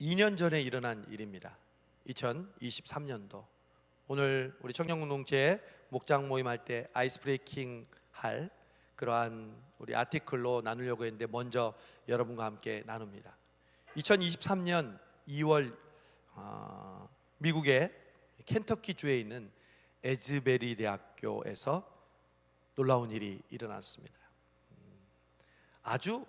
2년 전에 일어난 일입니다. 2023년도 오늘 우리 청년공동체 목장 모임할 때 아이스 브레이킹 할 그러한 우리 아티클로 나누려고 했는데 먼저 여러분과 함께 나눕니다. 2023년 2월 미국의 켄터키 주에 있는 에즈베리 대학교에서 놀라운 일이 일어났습니다. 아주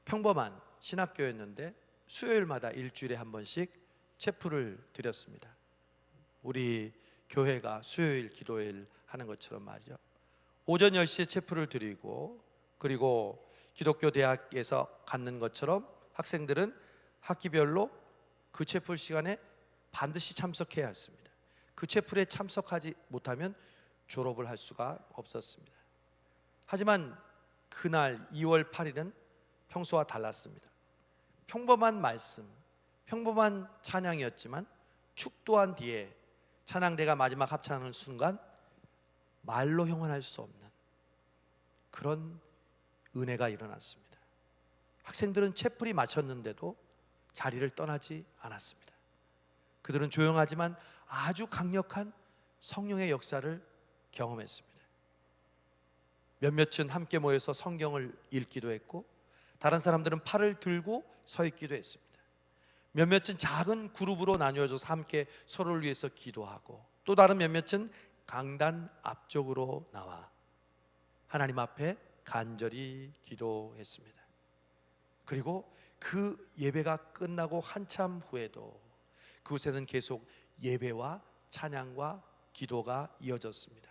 평범한 신학교였는데 수요일마다 일주일에 한 번씩 체프를 드렸습니다. 우리 교회가 수요일 기도일 하는 것처럼 말이죠. 오전 10시에 체프를 드리고 그리고 기독교 대학에서 갖는 것처럼 학생들은 학기별로 그 체프 시간에 반드시 참석해야 했습니다. 그 체프에 참석하지 못하면 졸업을 할 수가 없었습니다. 하지만 그날 2월 8일은 평소와 달랐습니다. 평범한 말씀, 평범한 찬양이었지만 축도한 뒤에 찬양대가 마지막 합창하는 순간 말로 형언할 수 없는 그런 은혜가 일어났습니다. 학생들은 채플이 마쳤는데도 자리를 떠나지 않았습니다. 그들은 조용하지만 아주 강력한 성령의 역사를 경험했습니다. 몇몇은 함께 모여서 성경을 읽기도 했고 다른 사람들은 팔을 들고 서 있기도 했습니다. 몇몇은 작은 그룹으로 나뉘어져서 함께 서로를 위해서 기도하고 또 다른 몇몇은 강단 앞쪽으로 나와 하나님 앞에 간절히 기도했습니다. 그리고 그 예배가 끝나고 한참 후에도 그곳에는 계속 예배와 찬양과 기도가 이어졌습니다.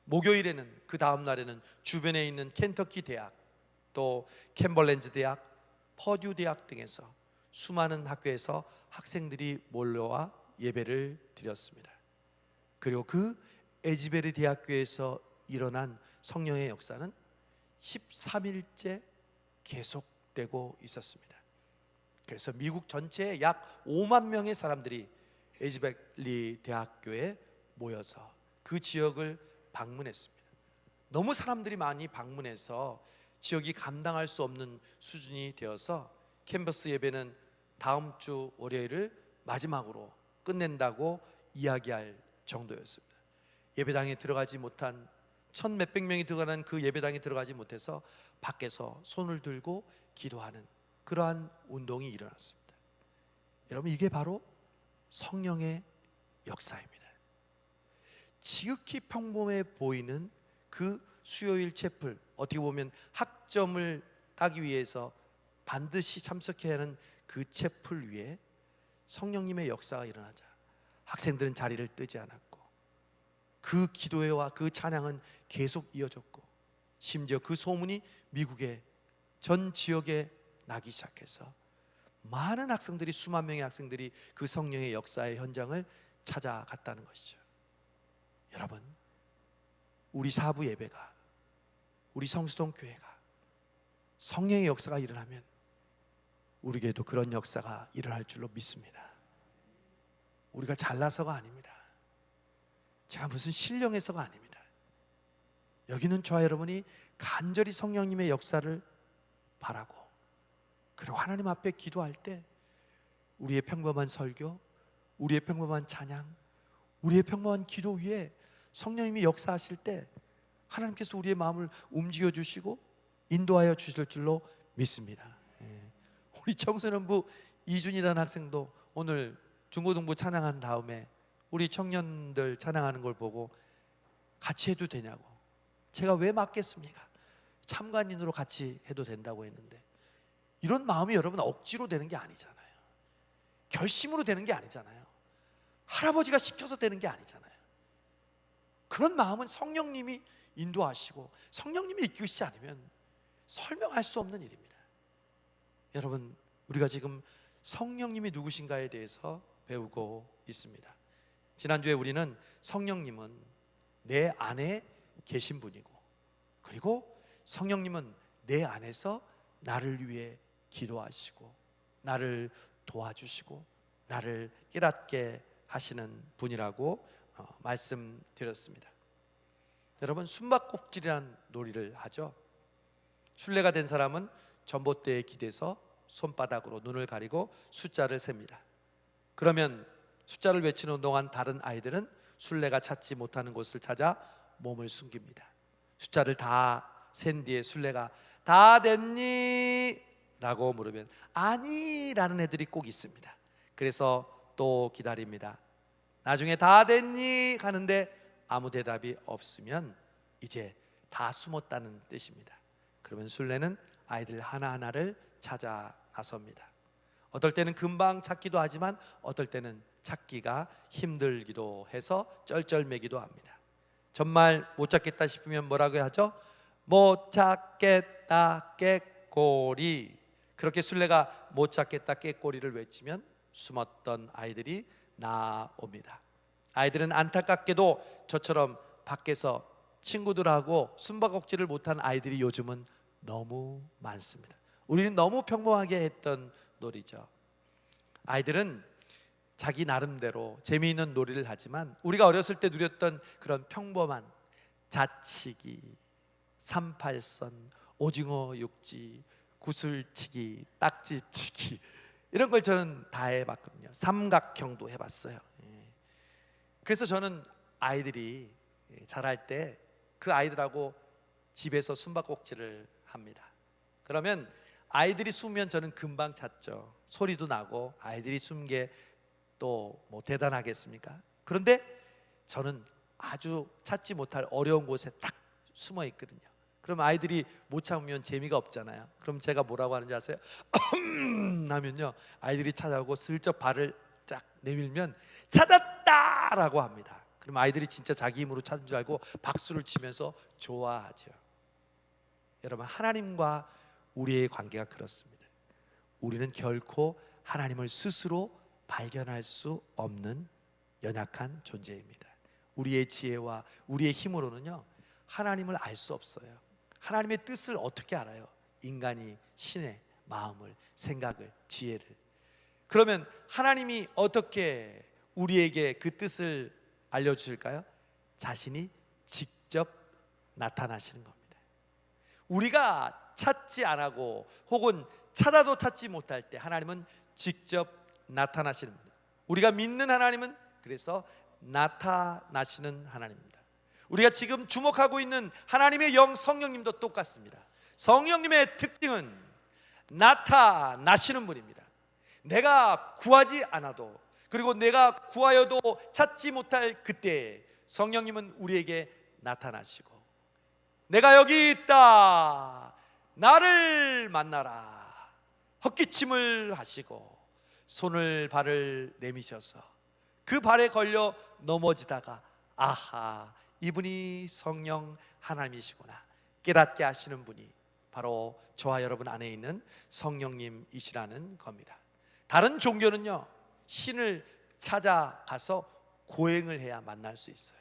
목요일에는 그 다음 날에는 주변에 있는 켄터키 대학 또 캠벌랜드 대학, 퍼듀 대학 등에서 수많은 학교에서 학생들이 몰려와 예배를 드렸습니다. 그리고 그 에즈베리 대학교에서 일어난 성령의 역사는 13일째 계속되고 있었습니다. 그래서 미국 전체에 약 5만 명의 사람들이 에즈베리 대학교에 모여서 그 지역을 방문했습니다. 너무 사람들이 많이 방문해서 지역이 감당할 수 없는 수준이 되어서 캠퍼스 예배는 다음 주 월요일을 마지막으로 끝낸다고 이야기할 정도였습니다. 예배당에 들어가지 못한 천 몇백 명이 들어가는 그 예배당에 들어가지 못해서 밖에서 손을 들고 기도하는 그러한 운동이 일어났습니다. 여러분, 이게 바로 성령의 역사입니다. 지극히 평범해 보이는 그 수요일 채플, 어떻게 보면 학점을 따기 위해서 반드시 참석해야 하는 그 채플 위에 성령님의 역사가 일어나자 학생들은 자리를 뜨지 않았고 그 기도회와 그 찬양은 계속 이어졌고 심지어 그 소문이 미국의 전 지역에 나기 시작해서 많은 학생들이, 수만 명의 학생들이 그 성령의 역사의 현장을 찾아갔다는 것이죠. 여러분, 우리 사부 예배가, 우리 성수동 교회가 성령의 역사가 일어나면 우리에게도 그런 역사가 일어날 줄로 믿습니다. 우리가 잘나서가 아닙니다. 제가 무슨 신령해서가 아닙니다. 여기는 저와 여러분이 간절히 성령님의 역사를 바라고 그리고 하나님 앞에 기도할 때 우리의 평범한 설교, 우리의 평범한 찬양, 우리의 평범한 기도 위에 성령님이 역사하실 때 하나님께서 우리의 마음을 움직여 주시고 인도하여 주실 줄로 믿습니다. 우리 청소년부 이준이라는 학생도 오늘 중고등부 찬양한 다음에 우리 청년들 찬양하는 걸 보고 같이 해도 되냐고, 제가 왜 맡겠습니까? 참관인으로 같이 해도 된다고 했는데, 이런 마음이 여러분 억지로 되는 게 아니잖아요. 결심으로 되는 게 아니잖아요. 할아버지가 시켜서 되는 게 아니잖아요. 그런 마음은 성령님이 인도하시고 성령님이 이끄시지 않으면 설명할 수 없는 일입니다. 여러분, 우리가 지금 성령님이 누구신가에 대해서 배우고 있습니다. 지난주에 우리는 성령님은 내 안에 계신 분이고 그리고 성령님은 내 안에서 나를 위해 기도하시고 나를 도와주시고 나를 깨닫게 하시는 분이라고 말씀드렸습니다. 여러분, 숨바꼭질이라는 놀이를 하죠. 순례가 된 사람은 전봇대에 기대서 손바닥으로 눈을 가리고 숫자를 셉니다. 그러면 숫자를 외치는 동안 다른 아이들은 술래가 찾지 못하는 곳을 찾아 몸을 숨깁니다. 숫자를 다 센 뒤에 술래가 다 됐니? 라고 물으면 아니 라는 애들이 꼭 있습니다. 그래서 또 기다립니다. 나중에 다 됐니? 하는데 아무 대답이 없으면 이제 다 숨었다는 뜻입니다. 그러면 술래는 아이들 하나하나를 찾아 나섭니다. 어떨 때는 금방 찾기도 하지만 어떨 때는 찾기가 힘들기도 해서 쩔쩔매기도 합니다. 정말 못 찾겠다 싶으면 뭐라고 하죠? 못 찾겠다 깨꼬리. 그렇게 술래가 못 찾겠다 깨꼬리를 외치면 숨었던 아이들이 나옵니다. 아이들은 안타깝게도 저처럼 밖에서 친구들하고 숨바꼭질을 못한 아이들이 요즘은 너무 많습니다. 우리는 너무 평범하게 했던 놀이죠. 아이들은 자기 나름대로 재미있는 놀이를 하지만 우리가 어렸을 때 누렸던 그런 평범한 자치기, 38선, 오징어 육지, 구슬치기, 딱지치기 이런 걸 저는 다 해봤거든요. 삼각형도 해봤어요. 그래서 저는 아이들이 자랄 때 그 아이들하고 집에서 숨바꼭질을 합니다. 그러면 아이들이 숨으면 저는 금방 찾죠. 소리도 나고 아이들이 숨은 게 또 뭐 대단하겠습니까? 그런데 저는 아주 찾지 못할 어려운 곳에 딱 숨어 있거든요. 그럼 아이들이 못 참으면 재미가 없잖아요. 그럼 제가 뭐라고 하는지 아세요? 하면요 아이들이 찾아오고 슬쩍 발을 쫙 내밀면 찾았다 라고 합니다. 그럼 아이들이 진짜 자기 힘으로 찾은 줄 알고 박수를 치면서 좋아하죠. 여러분, 하나님과 우리의 관계가 그렇습니다. 우리는 결코 하나님을 스스로 발견할 수 없는 연약한 존재입니다. 우리의 지혜와 우리의 힘으로는요 하나님을 알 수 없어요. 하나님의 뜻을 어떻게 알아요? 인간이 신의 마음을, 생각을, 지혜를. 그러면 하나님이 어떻게 우리에게 그 뜻을 알려주실까요? 자신이 직접 나타나시는 겁니다. 우리가 찾지 않고 혹은 찾아도 찾지 못할 때 하나님은 직접 나타나시는 겁니다. 우리가 믿는 하나님은 그래서 나타나시는 하나님입니다. 우리가 지금 주목하고 있는 하나님의 영 성령님도 똑같습니다. 성령님의 특징은 나타나시는 분입니다. 내가 구하지 않아도, 그리고 내가 구하여도 찾지 못할 그때 성령님은 우리에게 나타나시고 내가 여기 있다, 나를 만나라, 헛기침을 하시고 손을 발을 내미셔서 그 발에 걸려 넘어지다가 아하, 이분이 성령 하나님이시구나 깨닫게 하시는 분이 바로 저와 여러분 안에 있는 성령님이시라는 겁니다. 다른 종교는요 신을 찾아가서 고행을 해야 만날 수 있어요.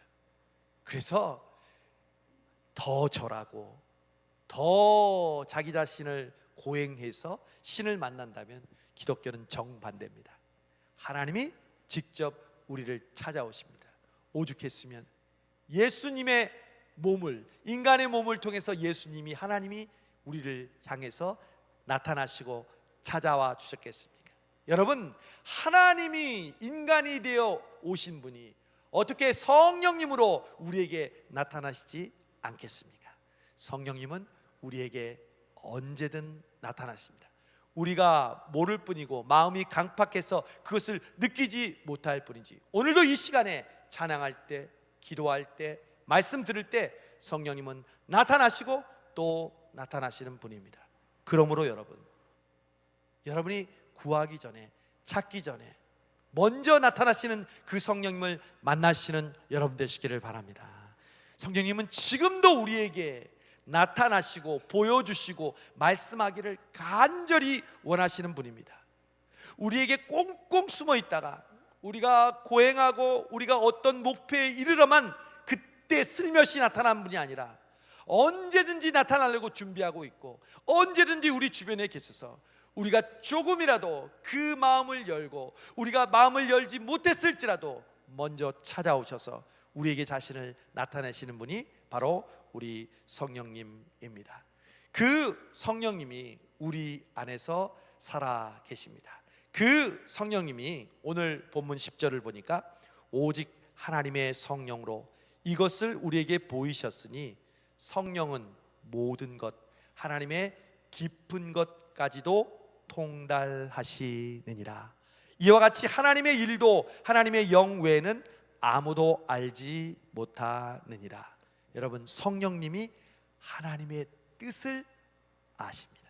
그래서 더 절하고 더 자기 자신을 고행해서 신을 만난다면 기독교는 정반대입니다. 하나님이 직접 우리를 찾아오십니다. 오죽했으면 예수님의 몸을, 인간의 몸을 통해서 예수님이, 하나님이 우리를 향해서 나타나시고 찾아와 주셨겠습니까? 여러분, 하나님이 인간이 되어 오신 분이 어떻게 성령님으로 우리에게 나타나시지 않겠습니까? 성령님은 우리에게 언제든 나타나십니다. 우리가 모를 뿐이고 마음이 강팍해서 그것을 느끼지 못할 뿐이지, 오늘도 이 시간에 찬양할 때, 기도할 때, 말씀 들을 때 성령님은 나타나시고 또 나타나시는 분입니다. 그러므로 여러분이 구하기 전에, 찾기 전에 먼저 나타나시는 그 성령님을 만나시는 여러분 되시기를 바랍니다. 성령님은 지금도 우리에게 나타나시고 보여주시고 말씀하기를 간절히 원하시는 분입니다. 우리에게 꽁꽁 숨어 있다가 우리가 고행하고 우리가 어떤 목표에 이르러만 그때 슬며시 나타난 분이 아니라 언제든지 나타나려고 준비하고 있고 언제든지 우리 주변에 계셔서 우리가 조금이라도 그 마음을 열고 우리가 마음을 열지 못했을지라도 먼저 찾아오셔서 우리에게 자신을 나타내시는 분이 바로 우리 성령님입니다. 그 성령님이 우리 안에서 살아 계십니다. 그 성령님이 오늘 본문 10절을 보니까 오직 하나님의 성령으로 이것을 우리에게 보이셨으니 성령은 모든 것 하나님의 깊은 것까지도 통달하시느니라. 이와 같이 하나님의 일도 하나님의 영 외에는 아무도 알지 못하느니라. 여러분, 성령님이 하나님의 뜻을 아십니다.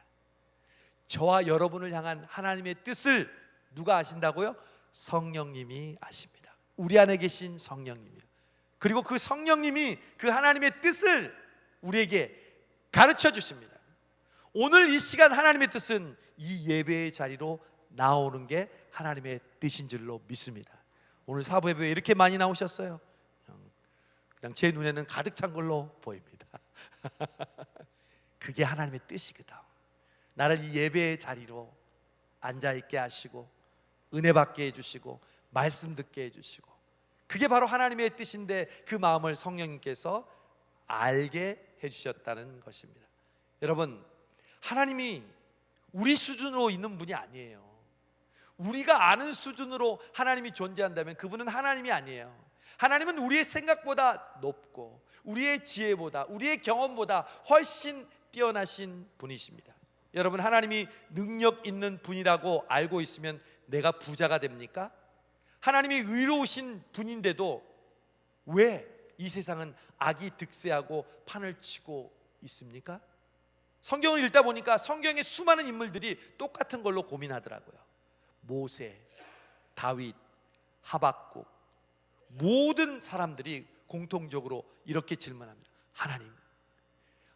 저와 여러분을 향한 하나님의 뜻을 누가 아신다고요? 성령님이 아십니다. 우리 안에 계신 성령님이요. 그리고 그 성령님이 그 하나님의 뜻을 우리에게 가르쳐 주십니다. 오늘 이 시간 하나님의 뜻은 이 예배의 자리로 나오는 게 하나님의 뜻인 줄로 믿습니다. 오늘 사부 예배에 이렇게 많이 나오셨어요. 그냥 제 눈에는 가득 찬 걸로 보입니다. 그게 하나님의 뜻이거든. 나를 이 예배의 자리로 앉아있게 하시고 은혜 받게 해주시고 말씀 듣게 해주시고, 그게 바로 하나님의 뜻인데 그 마음을 성령님께서 알게 해주셨다는 것입니다. 여러분, 하나님이 우리 수준으로 있는 분이 아니에요. 우리가 아는 수준으로 하나님이 존재한다면 그분은 하나님이 아니에요. 하나님은 우리의 생각보다 높고 우리의 지혜보다 우리의 경험보다 훨씬 뛰어나신 분이십니다. 여러분, 하나님이 능력 있는 분이라고 알고 있으면 내가 부자가 됩니까? 하나님이 의로우신 분인데도 왜 이 세상은 악이 득세하고 판을 치고 있습니까? 성경을 읽다 보니까 성경의 수많은 인물들이 똑같은 걸로 고민하더라고요. 모세, 다윗, 하박국, 모든 사람들이 공통적으로 이렇게 질문합니다.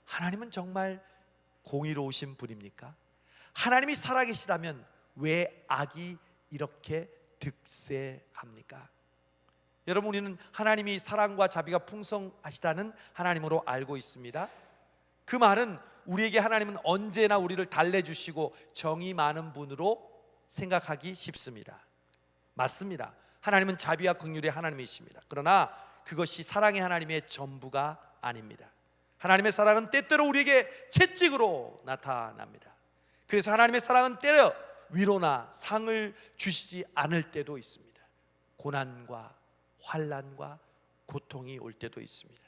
하나님은 정말 공의로우신 분입니까? 하나님이 살아계시다면 왜 악이 이렇게 득세합니까? 여러분, 우리는 하나님이 사랑과 자비가 풍성하시다는 하나님으로 알고 있습니다. 그 말은 우리에게 하나님은 언제나 우리를 달래주시고 정이 많은 분으로 생각하기 쉽습니다. 맞습니다. 하나님은 자비와 긍휼의 하나님이십니다. 그러나 그것이 사랑의 하나님의 전부가 아닙니다. 하나님의 사랑은 때때로 우리에게 채찍으로 나타납니다. 그래서 하나님의 사랑은 때려 위로나 상을 주시지 않을 때도 있습니다. 고난과 환난과 고통이 올 때도 있습니다.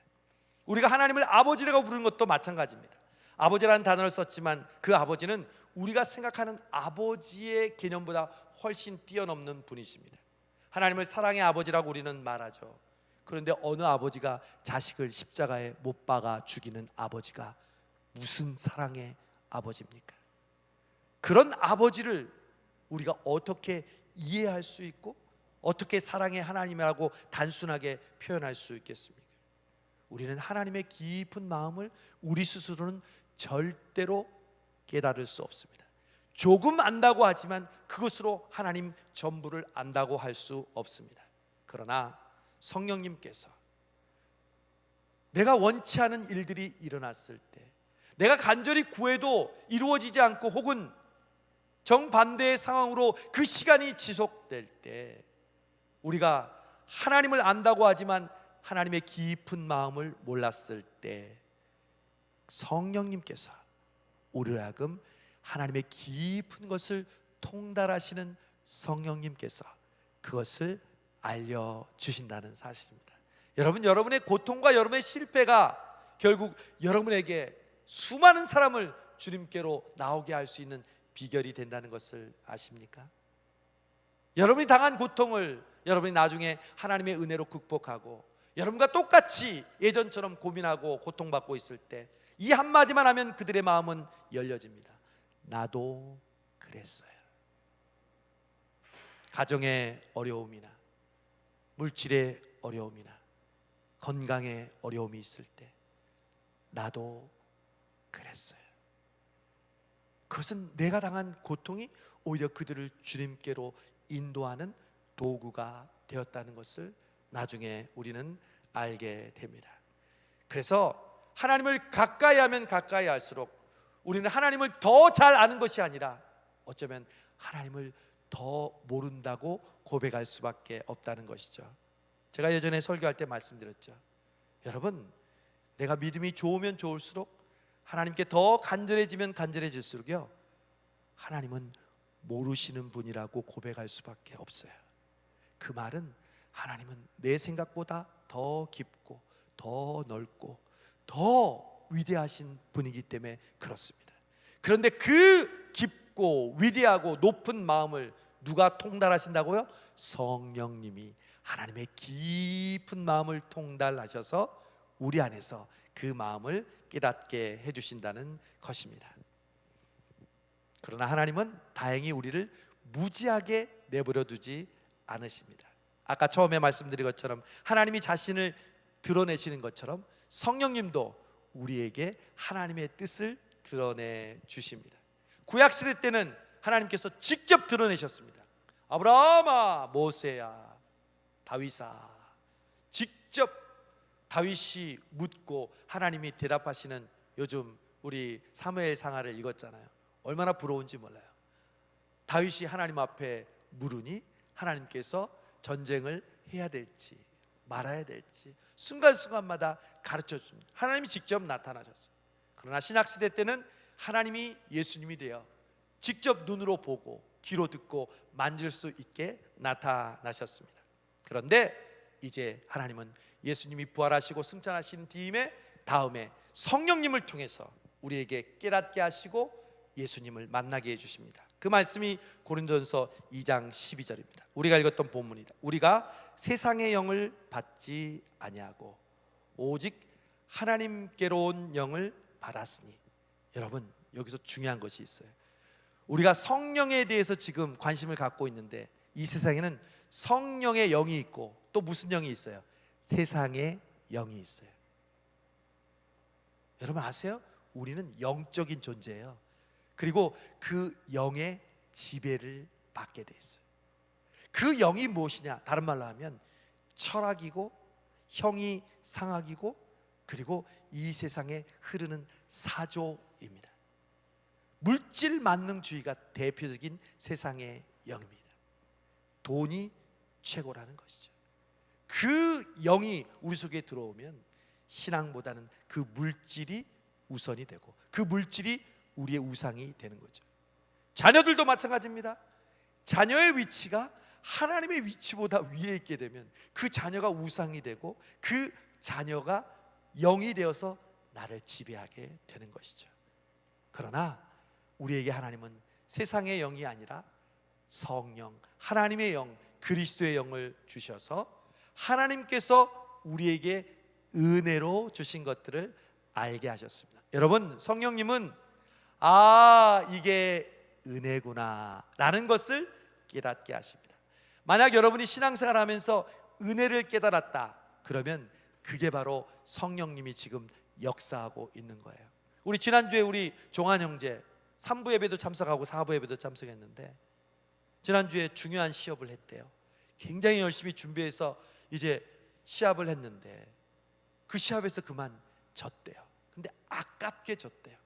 우리가 하나님을 아버지라고 부르는 것도 마찬가지입니다. 아버지라는 단어를 썼지만 그 아버지는 우리가 생각하는 아버지의 개념보다 훨씬 뛰어넘는 분이십니다. 하나님을 사랑의 아버지라고 우리는 말하죠. 그런데 어느 아버지가 자식을 십자가에 못 박아 죽이는 아버지가 무슨 사랑의 아버지입니까? 그런 아버지를 우리가 어떻게 이해할 수 있고 어떻게 사랑의 하나님이라고 단순하게 표현할 수 있겠습니까? 우리는 하나님의 깊은 마음을 우리 스스로는 절대로 깨달을 수 없습니다. 조금 안다고 하지만 그것으로 하나님 전부를 안다고 할 수 없습니다. 그러나 성령님께서 내가 원치 않은 일들이 일어났을 때, 내가 간절히 구해도 이루어지지 않고 혹은 정반대의 상황으로 그 시간이 지속될 때, 우리가 하나님을 안다고 하지만 하나님의 깊은 마음을 몰랐을 때 성령님께서 우리로 하여금 하나님의 깊은 것을 통달하시는 성령님께서 그것을 알려주신다는 사실입니다. 여러분, 여러분의 고통과 여러분의 실패가 결국 여러분에게 수많은 사람을 주님께로 나오게 할 수 있는 비결이 된다는 것을 아십니까? 여러분이 당한 고통을 여러분이 나중에 하나님의 은혜로 극복하고 여러분과 똑같이 예전처럼 고민하고 고통받고 있을 때 이 한마디만 하면 그들의 마음은 열려집니다. 나도 그랬어요. 가정의 어려움이나 물질의 어려움이나 건강의 어려움이 있을 때 나도 그랬어요. 그것은 내가 당한 고통이 오히려 그들을 주님께로 인도하는 도구가 되었다는 것을 나중에 우리는 알게 됩니다. 그래서 하나님을 가까이 하면 가까이 할수록 우리는 하나님을 더 잘 아는 것이 아니라 어쩌면 하나님을 더 모른다고 고백할 수밖에 없다는 것이죠. 제가 예전에 설교할 때 말씀드렸죠. 여러분, 내가 믿음이 좋으면 좋을수록 하나님께 더 간절해지면 간절해질수록요, 하나님은 모르시는 분이라고 고백할 수밖에 없어요. 그 말은 하나님은 내 생각보다 더 깊고 더 넓고 더 위대하신 분이기 때문에 그렇습니다. 그런데 그 깊고 위대하고 높은 마음을 누가 통달하신다고요? 성령님이 하나님의 깊은 마음을 통달하셔서 우리 안에서 그 마음을 깨닫게 해주신다는 것입니다. 그러나 하나님은 다행히 우리를 무지하게 내버려 두지 않으십니다. 아까 처음에 말씀드린 것처럼 하나님이 자신을 드러내시는 것처럼 성령님도 우리에게 하나님의 뜻을 드러내 주십니다. 구약시대 때는 하나님께서 직접 드러내셨습니다. 아브라함아, 모세야, 다윗아, 직접 다윗이 묻고 하나님이 대답하시는, 요즘 우리 사무엘 상하를 읽었잖아요. 얼마나 부러운지 몰라요. 다윗이 하나님 앞에 물으니 하나님께서 전쟁을 해야 될지 말아야 될지 순간순간마다 가르쳐 줍니다. 하나님이 직접 나타나셨어요. 그러나 신약시대 때는 하나님이 예수님이 되어 직접 눈으로 보고 귀로 듣고 만질 수 있게 나타나셨습니다. 그런데 이제 하나님은 예수님이 부활하시고 승천하신 뒤에 다음에 성령님을 통해서 우리에게 깨닫게 하시고 예수님을 만나게 해주십니다. 그 말씀이 고린도전서 2장 12절입니다. 우리가 읽었던 본문이다. 우리가 세상의 영을 받지 아니하고 오직 하나님께로 온 영을 받았으니. 여러분, 여기서 중요한 것이 있어요. 우리가 성령에 대해서 지금 관심을 갖고 있는데 이 세상에는 성령의 영이 있고 또 무슨 영이 있어요? 세상의 영이 있어요. 여러분 아세요? 우리는 영적인 존재예요. 그리고 그 영의 지배를 받게 돼 있어요. 그 영이 무엇이냐? 다른 말로 하면 철학이고 형이 상학이고 그리고 이 세상에 흐르는 사조입니다. 물질 만능주의가 대표적인 세상의 영입니다. 돈이 최고라는 것이죠. 그 영이 우리 속에 들어오면 신앙보다는 그 물질이 우선이 되고 그 물질이 우리의 우상이 되는 거죠. 자녀들도 마찬가지입니다. 자녀의 위치가 하나님의 위치보다 위에 있게 되면 그 자녀가 우상이 되고 그 자녀가 영이 되어서 나를 지배하게 되는 것이죠. 그러나 우리에게 하나님은 세상의 영이 아니라 성령, 하나님의 영, 그리스도의 영을 주셔서 하나님께서 우리에게 은혜로 주신 것들을 알게 하셨습니다. 여러분, 성령님은 이게 은혜구나 라는 것을 깨닫게 하십니다. 만약 여러분이 신앙생활 하면서 은혜를 깨달았다 그러면 그게 바로 성령님이 지금 역사하고 있는 거예요. 우리 지난주에 우리 종환 형제 3부 예배도 참석하고 4부 예배도 참석했는데 지난주에 중요한 시합을 했대요. 굉장히 열심히 준비해서 이제 시합을 했는데 그 시합에서 그만 졌대요. 근데 아깝게 졌대요.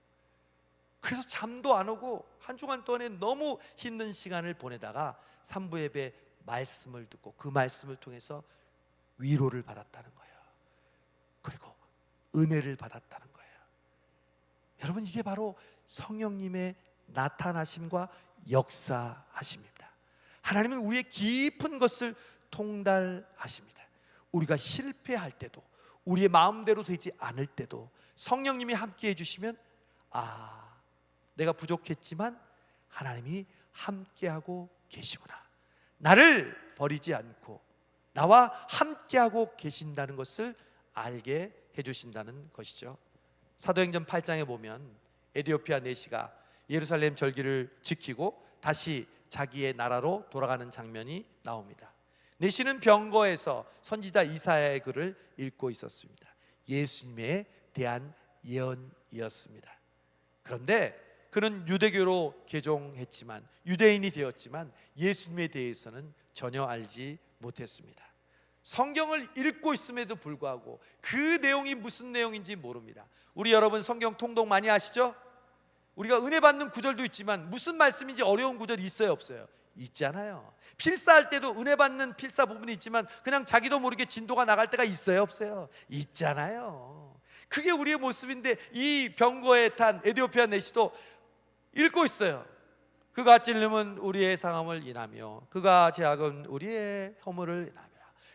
그래서 잠도 안 오고 한 주간 동안에 너무 힘든 시간을 보내다가 3부 예배 말씀을 듣고 그 말씀을 통해서 위로를 받았다는 거예요. 그리고 은혜를 받았다는 거예요. 여러분, 이게 바로 성령님의 나타나심과 역사하심입니다. 하나님은 우리의 깊은 것을 통달하십니다. 우리가 실패할 때도 우리의 마음대로 되지 않을 때도 성령님이 함께 해주시면 내가 부족했지만 하나님이 함께하고 계시구나, 나를 버리지 않고 나와 함께하고 계신다는 것을 알게 해주신다는 것이죠. 사도행전 8장에 보면 에디오피아 내시가 예루살렘 절기를 지키고 다시 자기의 나라로 돌아가는 장면이 나옵니다. 내시는 병거에서 선지자 이사야의 글을 읽고 있었습니다. 예수님에 대한 예언이었습니다. 그런데 그는 유대교로 개종했지만 유대인이 되었지만 예수님에 대해서는 전혀 알지 못했습니다. 성경을 읽고 있음에도 불구하고 그 내용이 무슨 내용인지 모릅니다. 우리 여러분 성경 통독 많이 하시죠? 우리가 은혜 받는 구절도 있지만 무슨 말씀인지 어려운 구절이 있어요, 없어요? 있잖아요. 필사할 때도 은혜 받는 필사 부분이 있지만 그냥 자기도 모르게 진도가 나갈 때가 있어요, 없어요? 있잖아요. 그게 우리의 모습인데 이 병거에 탄 에디오피아 내시도 읽고 있어요. 그가 찔림은 우리의 상함을 인하며 그가 제약은 우리의 허물을 인하며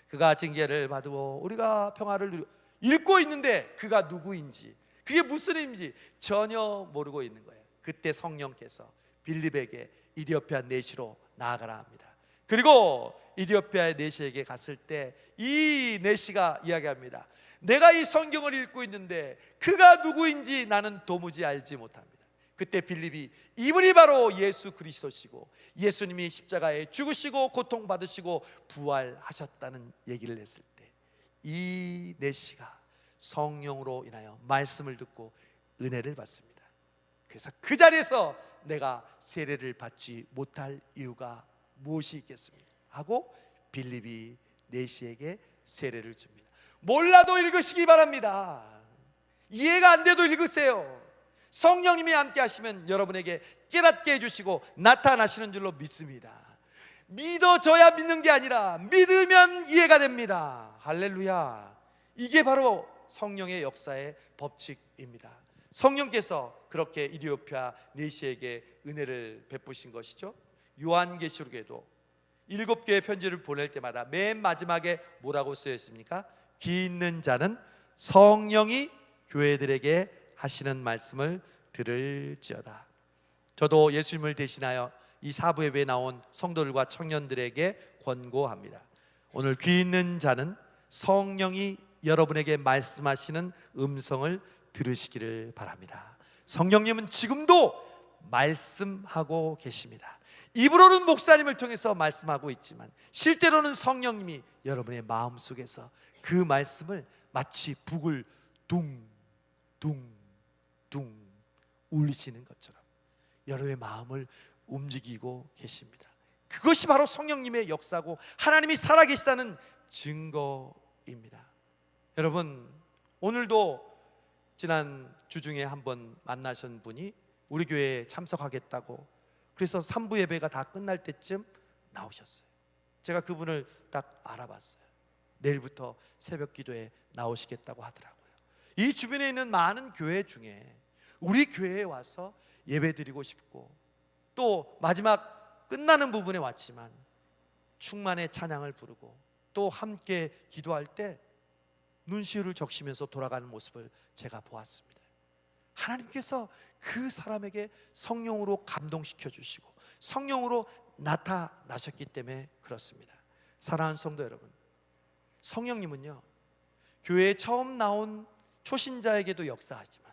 그가 징계를 받고 우리가 평화를 누리고, 읽고 있는데 그가 누구인지, 그게 무슨 의미인지 전혀 모르고 있는 거예요. 그때 성령께서 빌립에게 이디오피아 내시로 나아가라 합니다. 그리고 이디오피아의 내시에게 갔을 때 이 내시가 이야기합니다. 내가 이 성경을 읽고 있는데 그가 누구인지 나는 도무지 알지 못합니다. 그때 빌립이 이분이 바로 예수 그리스도시고 예수님이 십자가에 죽으시고 고통받으시고 부활하셨다는 얘기를 했을 때 이 내시가 성령으로 인하여 말씀을 듣고 은혜를 받습니다. 그래서 그 자리에서 내가 세례를 받지 못할 이유가 무엇이 있겠습니까? 하고 빌립이 내시에게 세례를 줍니다. 몰라도 읽으시기 바랍니다. 이해가 안 돼도 읽으세요. 성령님이 함께 하시면 여러분에게 깨닫게 해주시고 나타나시는 줄로 믿습니다. 믿어져야 믿는 게 아니라 믿으면 이해가 됩니다. 할렐루야. 이게 바로 성령의 역사의 법칙입니다. 성령께서 그렇게 이디오피아 내시에게 은혜를 베푸신 것이죠. 요한계시록에도 7개의 편지를 보낼 때마다 맨 마지막에 뭐라고 쓰여 있습니까? 귀 있는 자는 성령이 교회들에게 하시는 말씀을 들을지어다. 저도 예수님을 대신하여 이 사부 예배에 나온 성도들과 청년들에게 권고합니다. 오늘 귀 있는 자는 성령이 여러분에게 말씀하시는 음성을 들으시기를 바랍니다. 성령님은 지금도 말씀하고 계십니다. 입으로는 목사님을 통해서 말씀하고 있지만 실제로는 성령님이 여러분의 마음속에서 그 말씀을 마치 북을 둥둥둥 울리시는 것처럼 여러분의 마음을 움직이고 계십니다. 그것이 바로 성령님의 역사고 하나님이 살아계시다는 증거입니다. 여러분, 오늘도 지난 주중에 한번 만나신 분이 우리 교회에 참석하겠다고, 그래서 3부 예배가 다 끝날 때쯤 나오셨어요. 제가 그분을 딱 알아봤어요. 내일부터 새벽 기도에 나오시겠다고 하더라고요. 이 주변에 있는 많은 교회 중에 우리 교회에 와서 예배 드리고 싶고 또 마지막 끝나는 부분에 왔지만 충만의 찬양을 부르고 또 함께 기도할 때 눈시울을 적시면서 돌아가는 모습을 제가 보았습니다. 하나님께서 그 사람에게 성령으로 감동시켜 주시고 성령으로 나타나셨기 때문에 그렇습니다. 사랑하는 성도 여러분, 성령님은요 교회에 처음 나온 초신자에게도 역사하지만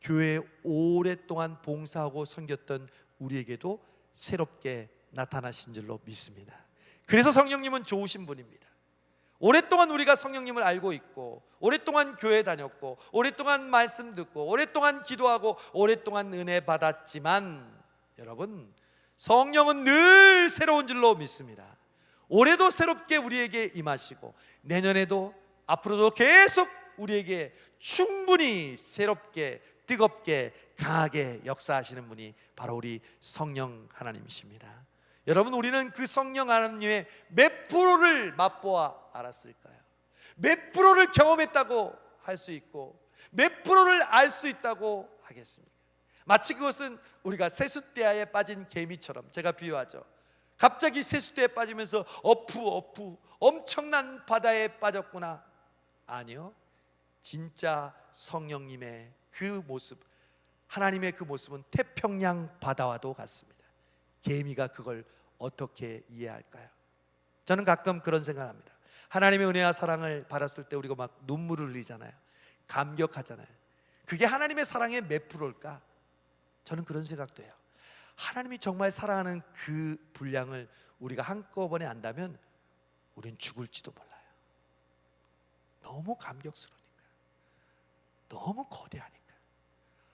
교회에 오랫동안 봉사하고 섬겼던 우리에게도 새롭게 나타나신 줄로 믿습니다. 그래서 성령님은 좋으신 분입니다. 오랫동안 우리가 성령님을 알고 있고 오랫동안 교회 다녔고 오랫동안 말씀 듣고 오랫동안 기도하고 오랫동안 은혜 받았지만 여러분, 성령은 늘 새로운 줄로 믿습니다. 올해도 새롭게 우리에게 임하시고 내년에도 앞으로도 계속 우리에게 충분히 새롭게 뜨겁게 강하게 역사하시는 분이 바로 우리 성령 하나님이십니다. 여러분, 우리는 그 성령 하나님의 몇 프로를 맛보아 알았을까요? 몇 프로를 경험했다고 할 수 있고 몇 프로를 알 수 있다고 하겠습니까? 마치 그것은 우리가 세숫대야에 빠진 개미처럼, 제가 비유하죠. 갑자기 세숫대에 빠지면서 어푸 엄청난 바다에 빠졌구나. 아니요, 진짜 성령님의 그 모습, 하나님의 그 모습은 태평양 바다와도 같습니다. 개미가 그걸 어떻게 이해할까요? 저는 가끔 그런 생각을 합니다. 하나님의 은혜와 사랑을 받았을 때 우리가 막 눈물을 흘리잖아요. 감격하잖아요. 그게 하나님의 사랑의 몇 프로일까? 저는 그런 생각도 해요. 하나님이 정말 사랑하는 그 분량을 우리가 한꺼번에 안다면 우린 죽을지도 몰라요. 너무 감격스러우니까, 너무 거대하니까.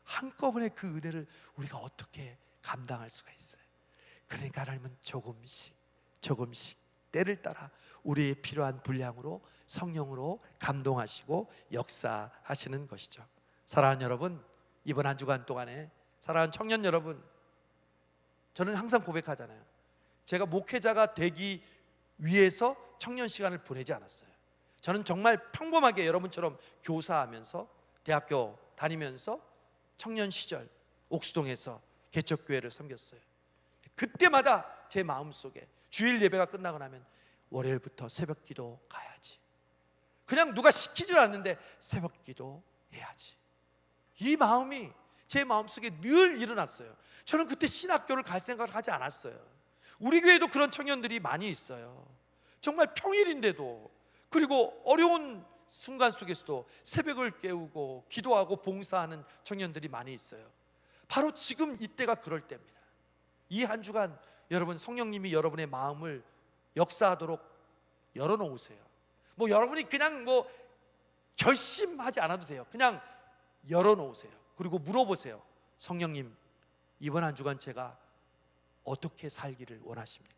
한꺼번에 그 은혜를 우리가 어떻게 감당할 수가 있어요? 그러니까 하나님은 조금씩 때를 따라 우리의 필요한 분량으로 성령으로 감동하시고 역사하시는 것이죠. 사랑하는 여러분, 이번 한 주간 동안에 사랑하는 청년 여러분, 저는 항상 고백하잖아요. 제가 목회자가 되기 위해서 청년 시간을 보내지 않았어요. 저는 정말 평범하게 여러분처럼 교사하면서 대학교 다니면서 청년 시절 옥수동에서 개척교회를 섬겼어요. 그때마다 제 마음속에 주일 예배가 끝나고 나면 월요일부터 새벽 기도 가야지, 그냥 누가 시키질 않는데 새벽 기도 해야지, 이 마음이 제 마음속에 늘 일어났어요. 저는 그때 신학교를 갈 생각을 하지 않았어요. 우리 교회도 그런 청년들이 많이 있어요. 정말 평일인데도, 그리고 어려운 순간 속에서도 새벽을 깨우고 기도하고 봉사하는 청년들이 많이 있어요. 바로 지금 이때가 그럴 때입니다. 이 한 주간 여러분, 성령님이 여러분의 마음을 역사하도록 열어놓으세요. 여러분이 그냥 결심하지 않아도 돼요. 그냥 열어놓으세요. 그리고 물어보세요. 성령님, 이번 한 주간 제가 어떻게 살기를 원하십니까?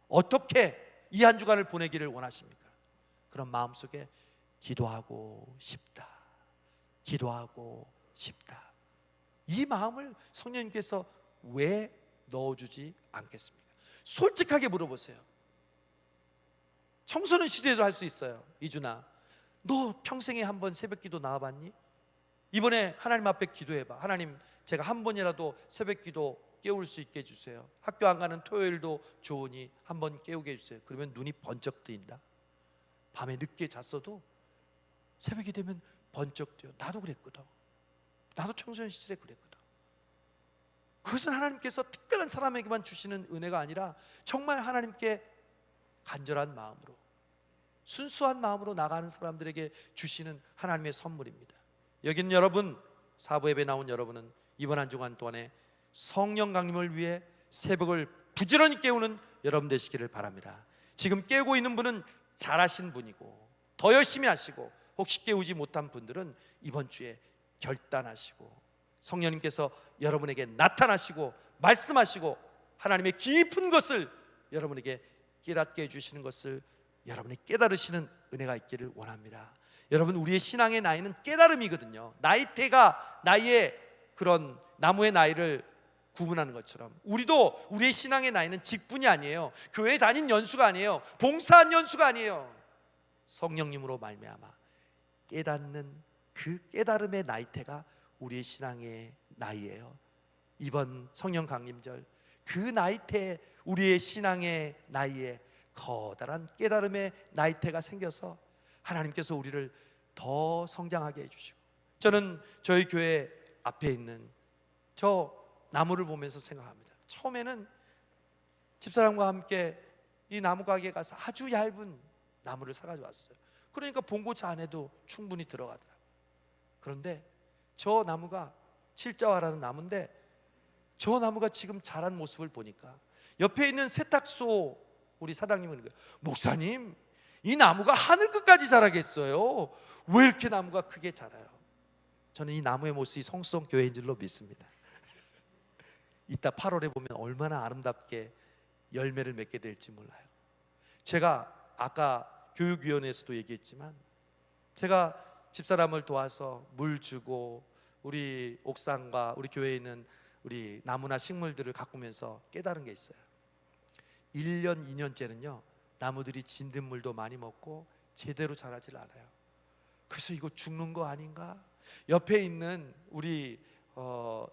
어떻게 이 한 주간을 보내기를 원하십니까? 그런 마음속에 기도하고 싶다, 기도하고 싶다, 이 마음을 성령님께서 왜 넣어주지 않겠습니까? 솔직하게 물어보세요. 청소년 시대도 할 수 있어요. 이준아, 너 평생에 한 번 새벽 기도 나와봤니? 이번에 하나님 앞에 기도해봐. 하나님, 제가 한 번이라도 새벽 기도 깨울 수 있게 해주세요. 학교 안 가는 토요일도 좋으니 한번 깨우게 해주세요. 그러면 눈이 번쩍 뜨인다. 밤에 늦게 잤어도 새벽이 되면 번쩍 뜨요. 나도 그랬거든. 나도 청소년 시절에 그랬거든. 그것은 하나님께서 특별한 사람에게만 주시는 은혜가 아니라 정말 하나님께 간절한 마음으로, 순수한 마음으로 나가는 사람들에게 주시는 하나님의 선물입니다. 여기 있는 여러분, 사부 예배 나온 여러분은 이번 한 주간 동안에 성령 강림을 위해 새벽을 부지런히 깨우는 여러분 되시기를 바랍니다. 지금 깨우고 있는 분은 잘하신 분이고 더 열심히 하시고, 혹시 깨우지 못한 분들은 이번 주에 결단하시고 성령님께서 여러분에게 나타나시고 말씀하시고 하나님의 깊은 것을 여러분에게 깨닫게 해주시는 것을 여러분이 깨달으시는 은혜가 있기를 원합니다. 여러분, 우리의 신앙의 나이는 깨달음이거든요. 나이테가 나이의 그런 나무의 나이를 구분하는 것처럼 우리도 우리의 신앙의 나이는 직분이 아니에요. 교회 다닌 연수가 아니에요. 봉사한 연수가 아니에요. 성령님으로 말미암아 깨닫는 그 깨달음의 나이테가 우리의 신앙의 나이예요. 이번 성령 강림절, 그 나이테, 우리의 신앙의 나이에 커다란 깨달음의 나이테가 생겨서 하나님께서 우리를 더 성장하게 해주시고, 저는 저희 교회 앞에 있는 저 나무를 보면서 생각합니다. 처음에는 집사람과 함께 이 나무 가게에 가서 아주 얇은 나무를 사가지고 왔어요. 그러니까 봉고차 안에도 충분히 들어가더라고요. 그런데 저 나무가 칠자화라는 나무인데, 저 나무가 지금 자란 모습을 보니까 옆에 있는 세탁소 우리 사장님은, 목사님, 이 나무가 하늘 끝까지 자라겠어요. 왜 이렇게 나무가 크게 자라요? 저는 이 나무의 모습이 성수동교회인 줄로 믿습니다. 이따 8월에 보면 얼마나 아름답게 열매를 맺게 될지 몰라요. 제가 아까 교육위원회에서도 얘기했지만, 제가 집사람을 도와서 물 주고 우리 옥상과 우리 교회에 있는 우리 나무나 식물들을 가꾸면서 깨달은 게 있어요. 1년, 2년째는요 나무들이 진딧물도 많이 먹고 제대로 자라질 않아요. 그래서 이거 죽는 거 아닌가? 옆에 있는 우리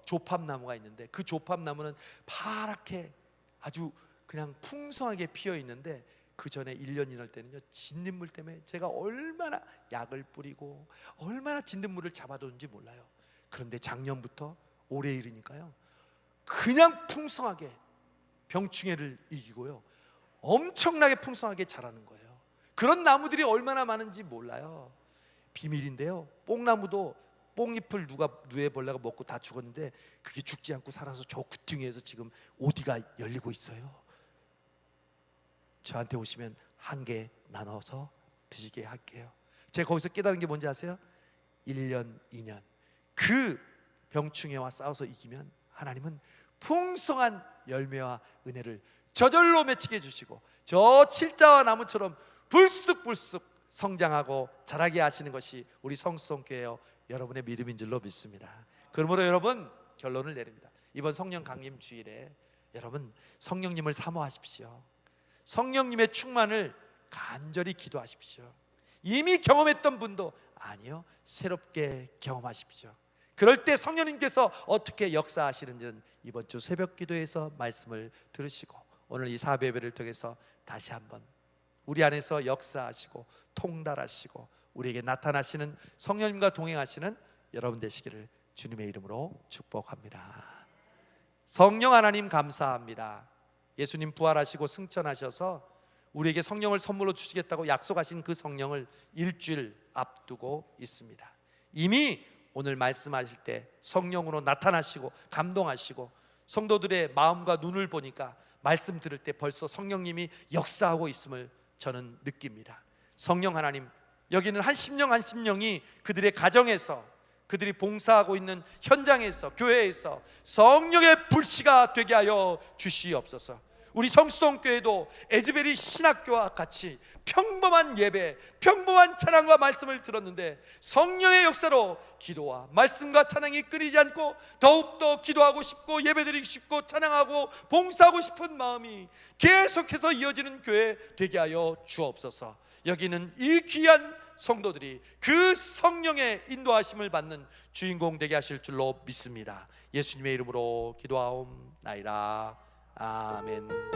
조팝나무가 있는데, 그 조팝나무는 파랗게 아주 그냥 풍성하게 피어 있는데, 그 전에 1년, 2년 때는요 진딧물 때문에 제가 얼마나 약을 뿌리고 얼마나 진딧물을 잡아뒀는지 몰라요. 그런데 작년부터 올해 이르니까요 그냥 풍성하게 병충해를 이기고요 엄청나게 풍성하게 자라는 거예요. 그런 나무들이 얼마나 많은지 몰라요. 비밀인데요, 뽕나무도 뽕잎을 누가 누에벌레가 먹고 다 죽었는데 그게 죽지 않고 살아서 저 구퉁이에서 지금 오디가 열리고 있어요. 저한테 오시면 한 개 나눠서 드시게 할게요. 제가 거기서 깨달은 게 뭔지 아세요? 1년, 2년 그 병충해와 싸워서 이기면 하나님은 풍성한 열매와 은혜를 저절로 맺히게 해주시고, 저 칠자와 나무처럼 불쑥불쑥 성장하고 자라게 하시는 것이 우리 성수성교회여 여러분의 믿음인 줄로 믿습니다. 그러므로 여러분, 결론을 내립니다. 이번 성령 강림 주일에 여러분 성령님을 사모하십시오. 성령님의 충만을 간절히 기도하십시오. 이미 경험했던 분도 아니요, 새롭게 경험하십시오. 그럴 때 성령님께서 어떻게 역사하시는지는 이번 주 새벽 기도에서 말씀을 들으시고 오늘 이 사배 예배를 통해서 다시 한번 우리 안에서 역사하시고 통달하시고 우리에게 나타나시는 성령님과 동행하시는 여러분 되시기를 주님의 이름으로 축복합니다. 성령 하나님 감사합니다. 예수님 부활하시고 승천하셔서 우리에게 성령을 선물로 주시겠다고 약속하신 그 성령을 일주일 앞두고 있습니다. 이미 오늘 말씀하실 때 성령으로 나타나시고 감동하시고 성도들의 마음과 눈을 보니까 말씀 들을 때 벌써 성령님이 역사하고 있음을 저는 느낍니다. 성령 하나님, 여기는 한 심령 한 심령이 그들의 가정에서, 그들이 봉사하고 있는 현장에서, 교회에서 성령의 불씨가 되게 하여 주시옵소서. 우리 성수동교회도 에즈베리 신학교와 같이 평범한 예배, 평범한 찬양과 말씀을 들었는데 성령의 역사로 기도와 말씀과 찬양이 끊이지 않고 더욱더 기도하고 싶고 예배드리고 싶고 찬양하고 봉사하고 싶은 마음이 계속해서 이어지는 교회 되게 하여 주옵소서. 여기는 이 귀한 성도들이 그 성령의 인도하심을 받는 주인공 되게 하실 줄로 믿습니다. 예수님의 이름으로 기도하옵나이다. 아멘.